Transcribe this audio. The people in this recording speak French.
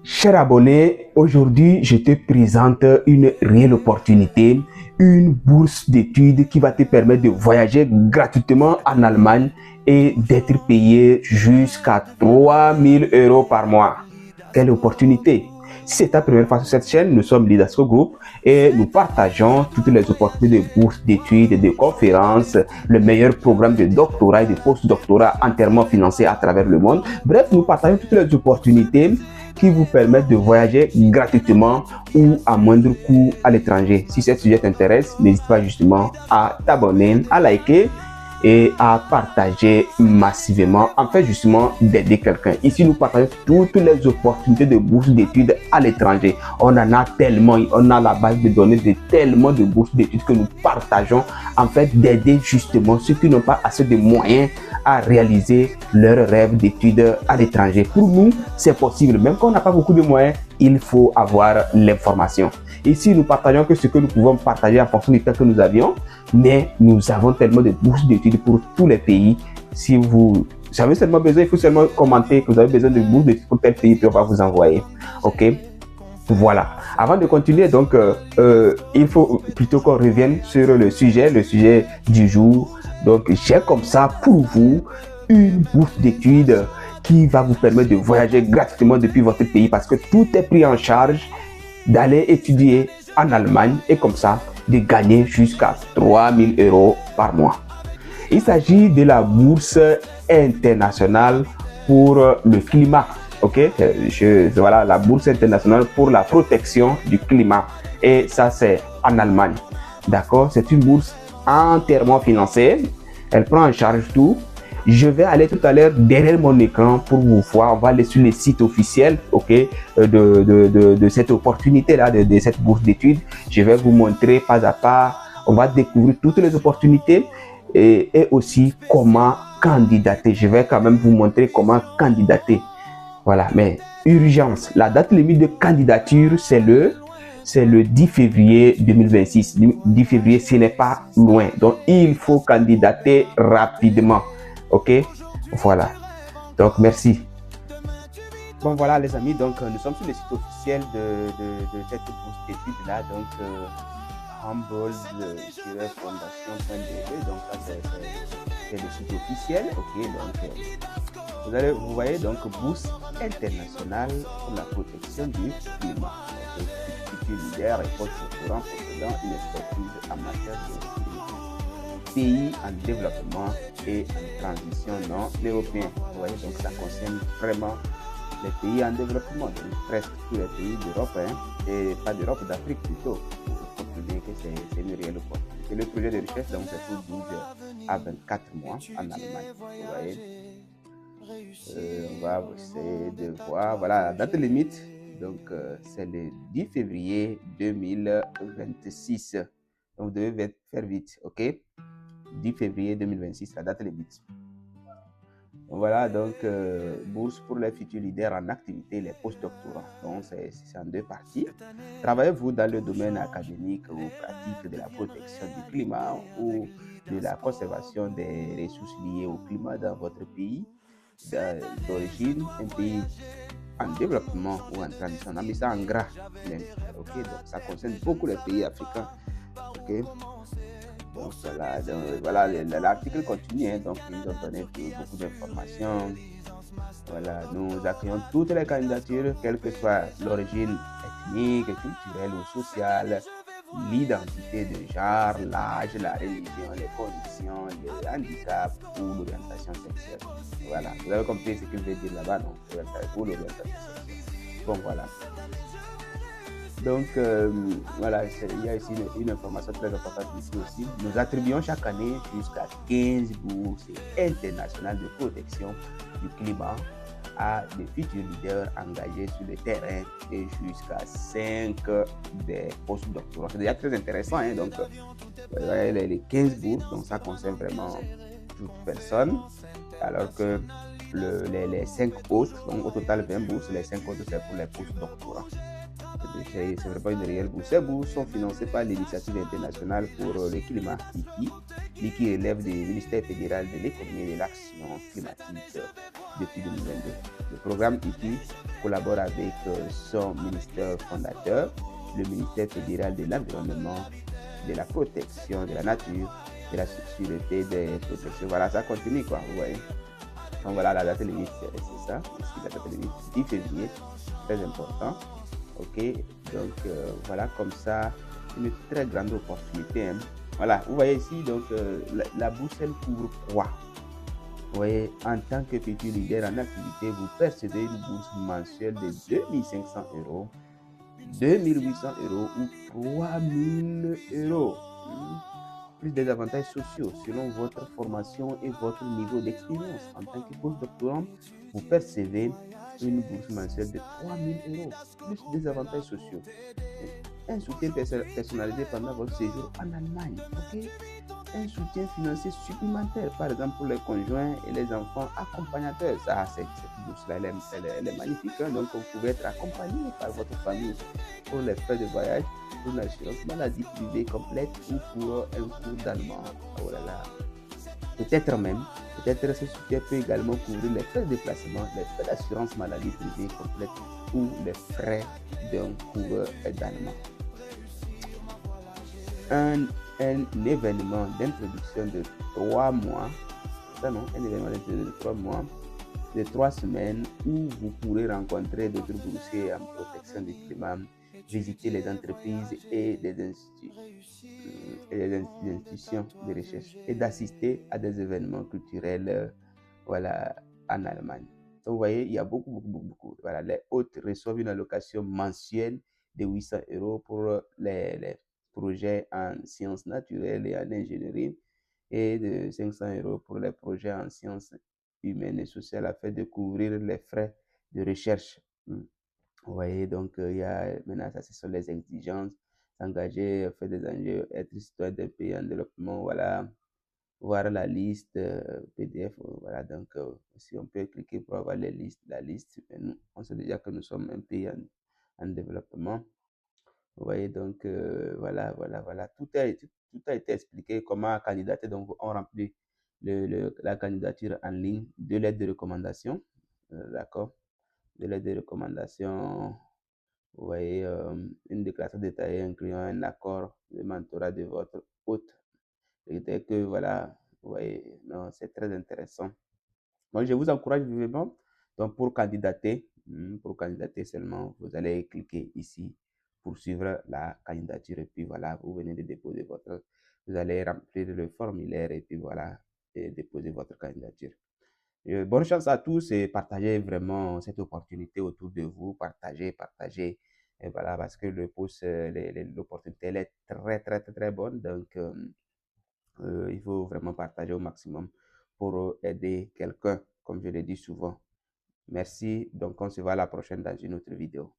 Cher abonné, aujourd'hui je te présente une réelle opportunité, une bourse d'études qui va te permettre de voyager gratuitement en Allemagne et d'être payé jusqu'à 3000 € par mois. Quelle opportunité! Si c'est ta première fois sur cette chaîne, nous sommes Lidasco Group et nous partageons toutes les opportunités de bourses d'études, de conférences, le meilleur programme de doctorat et de post-doctorat entièrement financé à travers le monde. Bref, nous partageons toutes les opportunités qui vous permettent de voyager gratuitement ou à moindre coût à l'étranger. Si ce sujet t'intéresse, n'hésite pas justement à t'abonner, à liker et à partager massivement en fait justement d'aider quelqu'un. Ici, nous partageons toutes les opportunités de bourses d'études à l'étranger. On en a tellement, on a la base de données de tellement de bourses d'études que nous partageons en fait d'aider justement ceux qui n'ont pas assez de moyens à réaliser leur rêve d'études à l'étranger. Pour nous, c'est possible. Même quand on n'a pas beaucoup de moyens, il faut avoir l'information. Ici, nous partageons que ce que nous pouvons partager en fonction du temps que nous avions, mais nous avons tellement de bourses d'études pour tous les pays. Si vous avez seulement besoin, il faut seulement commenter que vous avez besoin de bourses d'études pour tel pays, puis on va vous envoyer. Ok? Voilà. Avant de continuer, donc, il faut plutôt qu'on revienne sur le sujet du jour. Donc, j'ai comme ça pour vous une bourse d'études qui va vous permettre de voyager gratuitement depuis votre pays parce que tout est pris en charge, d'aller étudier en Allemagne et comme ça de gagner jusqu'à 3000 € par mois. Il s'agit de la bourse internationale pour le climat. Ok, voilà la bourse internationale pour la protection du climat et ça c'est en Allemagne. D'accord, c'est une bourse entièrement financée. Elle prend en charge tout. Je vais aller tout à l'heure derrière mon écran pour vous voir. On va aller sur le site officiel, ok, de cette opportunité-là, de cette bourse d'études. Je vais vous montrer pas à pas. On va découvrir toutes les opportunités et aussi comment candidater. Je vais quand même vous montrer comment candidater. Voilà, mais urgence. La date limite de candidature, c'est le 10 février 2026. 10 février, ce n'est pas loin. Donc, il faut candidater rapidement. Ok, voilà. Donc, merci. Bon, voilà, les amis. Donc, nous sommes sur le site officiel de cette bourse d'études-là. Donc, humboldt-fondation.de. Donc, ça, c'est le site officiel. Ok, donc, vous voyez, donc, bourse internationale pour la protection du climat. Futur leader et post-doctorant possédant une expertise en matière de pays en développement et en transition non européen. Vous voyez, donc ça concerne vraiment les pays en développement, donc presque tous les pays d'Europe, et pas d'Europe, d'Afrique plutôt. Vous comprenez que c'est une réelle opportunité. Le projet de recherche, donc c'est pour 12 à 24 mois en Allemagne. Vous voyez, on va essayer de voir, voilà la date limite. Donc, c'est le 10 février 2026. Donc, vous devez faire vite, ok? 10 février 2026, la date limite. Voilà, donc, bourse pour les futurs leaders en activité, les post-doctorants. Donc, c'est en deux parties. Travaillez-vous dans le domaine académique ou pratique de la protection du climat ou de la conservation des ressources liées au climat dans votre pays d'origine, un pays en développement ou en transition. On a mis ça en gras. Ok, donc ça concerne beaucoup les pays africains. Ok. Donc voilà, l'article continue, hein, donc ils ont donné beaucoup d'informations. Voilà, nous accueillons toutes les candidatures, quelle que soit l'origine ethnique, culturelle ou sociale, l'identité de genre, l'âge, la religion, les conditions, le handicap ou l'orientation sexuelle. Voilà, vous avez compris ce qu'il veut dire là-bas, non? Pour l'orientation sexuelle. Bon, voilà. Donc, voilà, il y a ici une information très importante ici aussi. Nous attribuons chaque année jusqu'à 15 bourses internationales de protection du climat à des futurs leaders engagés sur le terrain et jusqu'à 5 des post-doctorants. C'est déjà très intéressant, hein? Donc, vous voyez, les 15 bourses, donc ça concerne vraiment toute personne, alors que les 5 autres, donc au total 20 bourses, les 5 autres c'est pour les post-doctorants. c'est vraiment une réelle bourse. Ces bourses sont financées par l'Initiative internationale pour le climat, IKI, qui relève du ministère fédéral de l'économie et de l'action climatique depuis 2022. Le programme IKI collabore avec son ministère fondateur, le ministère fédéral de l'environnement, de la protection de la nature, de la sécurité des protections. Voilà, ça continue quoi, vous voyez. Donc voilà, la date limite, c'est ça. Ici, la date limite, 10 février, très important. Ok, donc voilà, comme ça, une très grande opportunité. Hein. Voilà, vous voyez ici, donc la bourse, elle couvre quoi? Vous voyez, en tant que petit leader en activité, vous percevez une bourse mensuelle de 2500 euros, 2800 euros ou 3000 euros. Plus des avantages sociaux selon votre formation et votre niveau d'expérience. En tant que postdoctorant, vous percevez une bourse mensuelle de 3000 euros, plus des avantages sociaux. Un soutien personnalisé pendant votre séjour en Allemagne. Okay? Un soutien financier supplémentaire, par exemple pour les conjoints et les enfants accompagnateurs. Ça, cette bourse-là, elle est magnifique. Hein? Donc, vous pouvez être accompagné par votre famille pour les frais de voyage, pour une assurance maladie privée complète ou pour un cours d'allemand. Oh là là. Peut-être ce soutien peut également couvrir les frais de déplacement, les frais d'assurance maladie privée complète ou les frais d'un cours d'allemand. Un événement d'introduction de 3 mois, ça non, un événement d'introduction de 3 mois, de 3 semaines où vous pourrez rencontrer d'autres boursiers en protection du climat, visiter les entreprises et les institutions de recherche et d'assister à des événements culturels voilà, en Allemagne. Donc, vous voyez, il y a beaucoup. Voilà, les hôtes reçoivent une allocation mensuelle de 800 euros pour les projets en sciences naturelles et en ingénierie et de 500 euros pour les projets en sciences humaines et sociales afin de couvrir les frais de recherche. Vous voyez, donc il y a maintenant, ça, ce sont les exigences, s'engager, faire des enjeux, être citoyen d'un pays en développement, voilà, voir la liste PDF, voilà, donc si on peut cliquer pour avoir la liste, nous, on sait déjà que nous sommes un pays en développement. Vous voyez, donc voilà, tout a été expliqué, comment candidater, donc on remplit la candidature en ligne, de lettres de recommandation, d'accord, de lettres de recommandation. Vous voyez, une déclaration détaillée incluant un accord de mentorat de votre hôte. Et dès que, voilà, vous voyez, non, c'est très intéressant. Donc, je vous encourage vivement. Donc, pour candidater seulement, vous allez cliquer ici pour suivre la candidature. Et puis, voilà, vous venez de déposer vous allez remplir le formulaire et puis, voilà, et déposer votre candidature. Bonne chance à tous et partagez vraiment cette opportunité autour de vous. Partagez. Et voilà, parce que le poste, l'opportunité, elle est très bonne. Donc, il faut vraiment partager au maximum pour aider quelqu'un, comme je le dis souvent. Merci. Donc, on se voit la prochaine dans une autre vidéo.